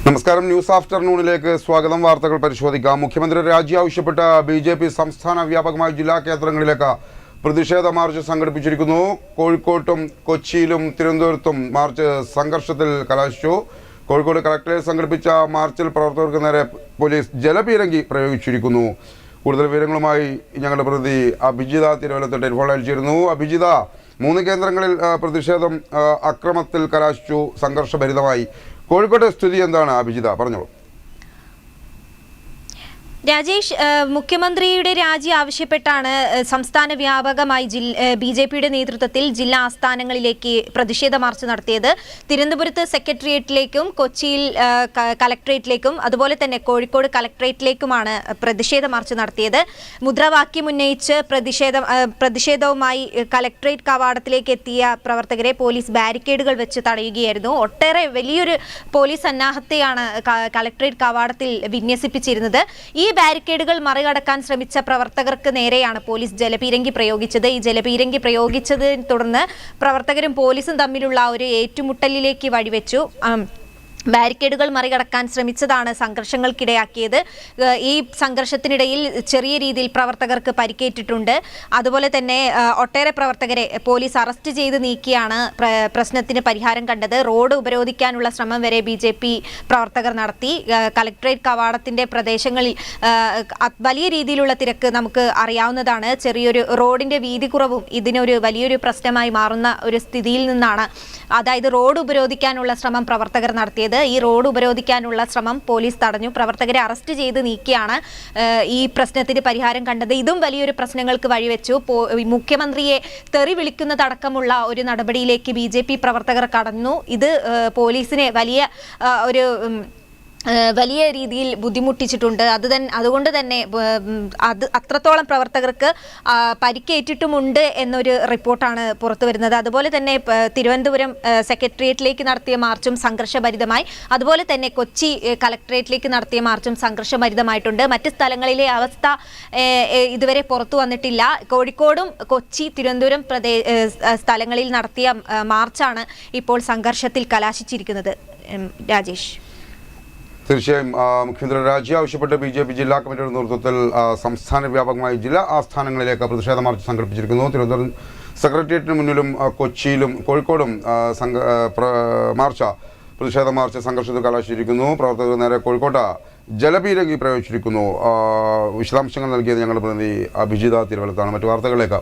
നമസ്കാരം. ന്യൂസ് ആഫ്റ്റർനൂണിലേക്ക് സ്വാഗതം. വാർത്തകൾ പരിശോധിക്കാം. മുഖ്യമന്ത്രി രാജി ആവശ്യപ്പെട്ട ബിജെപി സംസ്ഥാന വ്യാപകമായി ജില്ലാ കേന്ദ്രങ്ങളിലേക്ക് പ്രതിഷേധ മാർച്ച് സംഘടിപ്പിച്ചിരിക്കുന്നു. കോഴിക്കോട്ടും കൊച്ചിയിലും തിരുവനന്തപുരത്തും മാർച്ച് സംഘർഷത്തിൽ കലാശിച്ചു. കോഴിക്കോട് കളക്ടറേറ്റ് സംഘടിപ്പിച്ച മാർച്ചിൽ പ്രവർത്തകർക്ക് നേരെ പോലീസ് ജലപീരങ്കി പ്രയോഗിച്ചിരിക്കുന്നു. കൂടുതൽ വിവരങ്ങളുമായി ഞങ്ങളുടെ പ്രതിനിധി അഭിജിത തിരുവല്ലത്ത് ടെലിഫോൺ അയച്ചിരുന്നു. അഭിജിത, 3 കേന്ദ്രങ്ങളിൽ പ്രതിഷേധം അക്രമത്തിൽ കലാശിച്ചു, സംഘർഷഭരിതമായി. കോഴിക്കോട്ടെ സ്ഥിതി എന്താണ് അഭിജിത? പറഞ്ഞോളൂ. രാജേഷ്, മുഖ്യമന്ത്രിയുടെ രാജി ആവശ്യപ്പെട്ടാണ് സംസ്ഥാന വ്യാപകമായി ബിജെപിയുടെ നേതൃത്വത്തിൽ ജില്ലാ ആസ്ഥാനങ്ങളിലേക്ക് പ്രതിഷേധ മാർച്ച് നടത്തിയത്. തിരുവനന്തപുരത്ത് സെക്രട്ടേറിയറ്റിലേക്കും കൊച്ചിയിൽ കളക്ടറേറ്റിലേക്കും അതുപോലെ തന്നെ കോഴിക്കോട് കളക്ടറേറ്റിലേക്കുമാണ് പ്രതിഷേധ മാർച്ച് നടത്തിയത്. മുദ്രാവാക്യം ഉന്നയിച്ച് പ്രതിഷേധവുമായി കളക്ടറേറ്റ് കവാടത്തിലേക്ക് എത്തിയ പ്രവർത്തകരെ പോലീസ് ബാരിക്കേഡുകൾ വെച്ച് തടയുകയായിരുന്നു. ഒട്ടേറെ വലിയൊരു പോലീസ് സന്നാഹത്തെയാണ് കളക്ടറേറ്റ് കവാടത്തിൽ വിന്യസിപ്പിച്ചിരുന്നത്. ഈ ബാരിക്കേഡുകൾ മറികടക്കാൻ ശ്രമിച്ച പ്രവർത്തകർക്ക് നേരെയാണ് പോലീസ് ജലപീരങ്കി പ്രയോഗിച്ചത്. ഈ ജലപീരങ്കി പ്രയോഗിച്ചതിനെ തുടർന്ന് പ്രവർത്തകരും പോലീസും തമ്മിലുള്ള ഒരു ഏറ്റുമുട്ടലിലേക്ക് വഴിവെച്ചു. ബാരിക്കേഡുകൾ മറികടക്കാൻ ശ്രമിച്ചതാണ് സംഘർഷങ്ങൾക്കിടയാക്കിയത്. ഈ സംഘർഷത്തിനിടയിൽ ചെറിയ രീതിയിൽ പ്രവർത്തകർക്ക് പരിക്കേറ്റിട്ടുണ്ട്. അതുപോലെ തന്നെ ഒട്ടേറെ പ്രവർത്തകരെ പോലീസ് അറസ്റ്റ് ചെയ്ത് നീക്കിയാണ് പ്രശ്നത്തിന് പരിഹാരം കണ്ടത്. റോഡ് ഉപരോധിക്കാനുള്ള ശ്രമം വരെ ബിജെപി പ്രവർത്തകർ നടത്തി. കളക്ടറേറ്റ് കവാടത്തിന്റെ പ്രദേശങ്ങളിൽ വലിയ രീതിയിലുള്ള തിരക്ക് നമുക്ക് അറിയാവുന്നതാണ്. ചെറിയൊരു റോഡിന്റെ വീതി കുറവും ഇതിനൊരു വലിയൊരു പ്രശ്നമായി മാറുന്ന ഒരു സ്ഥിതിയിൽ നിന്നാണ്, അതായത് റോഡ് ഉപരോധിക്കാനുള്ള ശ്രമം പ്രവർത്തകർ നടത്തിയത്. ഈ റോഡ് ഉപരോധിക്കാനുള്ള ശ്രമം പോലീസ് തടഞ്ഞു. പ്രവർത്തകരെ അറസ്റ്റ് ചെയ്ത് നീക്കിയാണ് ഈ പ്രശ്നത്തിന് പരിഹാരം കണ്ടത്. ഇതും വലിയൊരു പ്രശ്നങ്ങൾക്ക് വഴിവെച്ചു. മുഖ്യമന്ത്രിയെ തെറി വിളിക്കുന്നതടക്കമുള്ള ഒരു നടപടിയിലേക്ക് ബിജെപി പ്രവർത്തകർ കടന്നു. ഇത് പോലീസിനെ വലിയ രീതിയിൽ ബുദ്ധിമുട്ടിച്ചിട്ടുണ്ട്. അതുകൊണ്ട് തന്നെ അത്രത്തോളം പ്രവർത്തകർക്ക് പരിക്കേറ്റിട്ടുമുണ്ട് എന്നൊരു റിപ്പോർട്ടാണ് പുറത്തു വരുന്നത്. അതുപോലെ തന്നെ തിരുവനന്തപുരം സെക്രട്ടേറിയറ്റിലേക്ക് നടത്തിയ മാർച്ചും സംഘർഷഭരിതമായി. അതുപോലെ തന്നെ കൊച്ചി കളക്ടറേറ്റിലേക്ക് നടത്തിയ മാർച്ചും സംഘർഷഭരിതമായിട്ടുണ്ട്. മറ്റ് സ്ഥലങ്ങളിലെ അവസ്ഥ ഇതുവരെ പുറത്തു വന്നിട്ടില്ല. കോഴിക്കോടും കൊച്ചി, തിരുവനന്തപുരം സ്ഥലങ്ങളിൽ നടത്തിയ മാർച്ചാണ് ഇപ്പോൾ സംഘർഷത്തിൽ കലാശിച്ചിരിക്കുന്നത്. രാജേഷ്, തീർച്ചയായും മുഖ്യമന്ത്രി രാജി ആവശ്യപ്പെട്ട് ബിജെപി ജില്ലാ കമ്മിറ്റിയുടെ നേതൃത്വത്തിൽ സംസ്ഥാന വ്യാപകമായി ജില്ലാ ആസ്ഥാനങ്ങളിലേക്ക് പ്രതിഷേധ മാർച്ച് സംഘടിപ്പിച്ചിരിക്കുന്നു. തിരുവനന്തപുരം സെക്രട്ടേറിയറ്റിന് മുന്നിലും കൊച്ചിയിലും കോഴിക്കോടും പ്രതിഷേധ മാർച്ച് സംഘർഷത്തിൽ കലാശിച്ചിരിക്കുന്നു. പ്രവർത്തകർ നേരെ കോഴിക്കോട്ട് ജലപീരങ്കി പ്രയോഗിച്ചിരിക്കുന്നു. വിശദാംശങ്ങൾ നൽകിയത് ഞങ്ങളുടെ പ്രതിനിധി അഭിജിത തിരുവല്ലത്താണ്. മറ്റു വാർത്തകളിലേക്ക്